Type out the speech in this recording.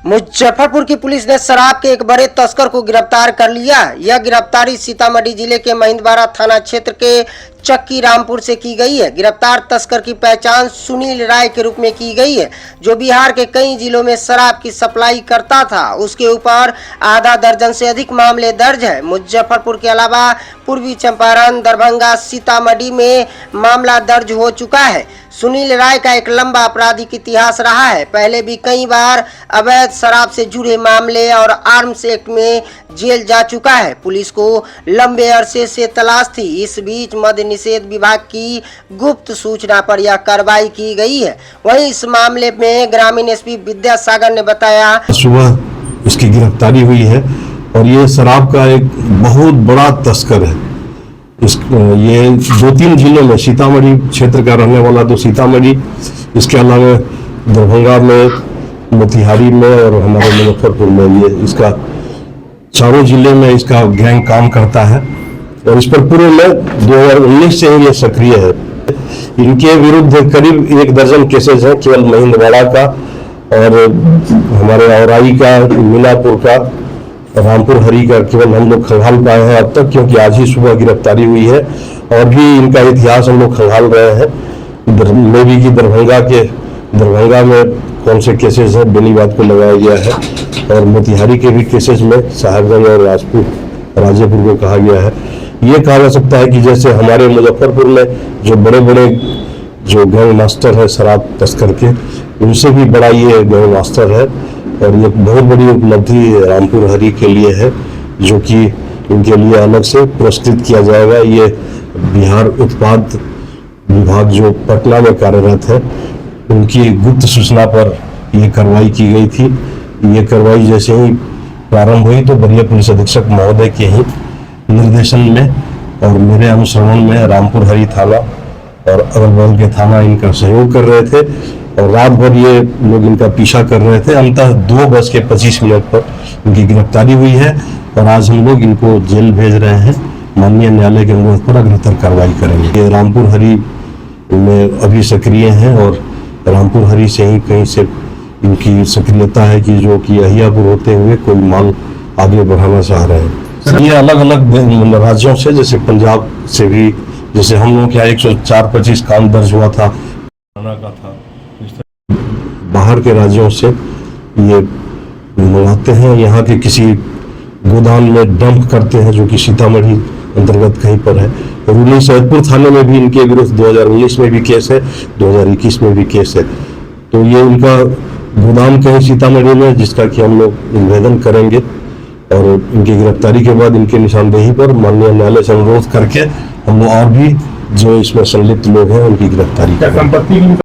मुजफ्फरपुर की पुलिस ने शराब के एक बड़े तस्कर को गिरफ्तार कर लिया। यह गिरफ्तारी सीतामढ़ी जिले के महिंदवाड़ा थाना क्षेत्र के चक्की रामपुर से की गई है। गिरफ्तार तस्कर की पहचान सुनील राय के रूप में की गई है, जो बिहार के कई जिलों में शराब की सप्लाई करता था। उसके ऊपर आधा दर्जन से अधिक मामले दर्ज है। मुजफ्फरपुर के अलावा पूर्वी चंपारण, दरभंगा, सीतामढ़ी में मामला दर्ज हो चुका है। सुनील राय का एक लंबा आपराधिक इतिहास रहा है। पहले भी कई बार अवैध शराब से जुड़े मामले और आर्म्स एक्ट में जेल जा चुका है। पुलिस को लंबे अरसे से तलाश थी। इस बीच मद्य निषेध विभाग की गुप्त सूचना पर यह कार्रवाई की गई है। वहीं इस मामले में ग्रामीण एसपी विद्यासागर ने बताया, सुबह इसकी गिरफ्तारी हुई है और ये शराब का एक बहुत बड़ा तस्कर है। ये 2-3 जिलों में, सीतामढ़ी क्षेत्र का रहने वाला तो सीतामढ़ी, इसके अलावा दरभंगा में, मोतिहारी में और हमारे मुजफ्फरपुर में, ये इसका चारों जिले में इसका गैंग काम करता है। और इस पर पूर्व में 2019 से ही ये सक्रिय है। इनके विरुद्ध करीब 1 दर्जन केसेज हैं, केवल महिंदवाड़ा का और हमारे औराई का, मीनापुर का, रामपुर हरी का केवल हम लोग खंगाल पाए हैं अब तक, क्योंकि आज ही सुबह गिरफ्तारी हुई है। और भी इनका इतिहास हम लोग खंगाल रहे हैं। मेरी की दरभंगा में कौन से केसेस हैं, बेनीबाद को लगाया गया है। और मोतिहारी के भी केसेस में साहेबगंज और राजेपुर को कहा गया है। ये कहा जा सकता है कि जैसे हमारे मुजफ्फरपुर में जो बड़े बड़े जो गैंग मास्टर है शराब तस्कर के, उनसे भी बड़ा ये गैंग मास्टर है। और ये बहुत बड़ी उपलब्धि रामपुर हरी के लिए है, जो कि इनके लिए अलग से पुरस्कृत किया जाएगा। ये बिहार उत्पाद विभाग जो पटना में कार्यरत है, उनकी गुप्त सूचना पर यह कार्रवाई की गई थी। ये कार्रवाई जैसे ही प्रारंभ हुई तो वरीय पुलिस अधीक्षक महोदय के ही निर्देशन में और मेरे अनुसरण में रामपुर हरी थाना और अगल बगल के थाना इनका सहयोग कर रहे थे और रात भर ये लोग इनका पीछा कर रहे थे। अंततः 2:25 पर इनकी गिरफ्तारी हुई है और आज हम लोग इनको जेल भेज रहे हैं। माननीय न्यायालय के अनुरोध पर अग्रतर कार्रवाई करेंगे। ये रामपुर हरी में अभी सक्रिय हैं और रामपुर हरी से ही कहीं से इनकी सक्रियता है कि जो कि अहियापुर होते हुए कोई माल आगे बढ़ाना चाह रहे हैं। ये अलग अलग राज्यों से, जैसे पंजाब से भी, जैसे हम लोग क्या 104-25 कांड दर्ज हुआ था का था, बाहर के राज्यों से ये मंगाते हैं, यहाँ के किसी गोदाम में डंप करते हैं, जो कि सीतामढ़ी अंतर्गत कहीं पर है। रूली सैदपुर थाने में भी इनके विरुद्ध 2019 में भी केस है, 2021 में भी केस है। तो ये इनका गोदाम कहीं सीतामढ़ी में, जिसका कि हम लोग निवेदन करेंगे और इनकी गिरफ्तारी के बाद इनके निशानदेही पर माननीय न्यायालय से अनुरोध करके हम लोग और भी जो इसमें संलिप्त लोग हैं उनकी गिरफ्तारी करेंगे।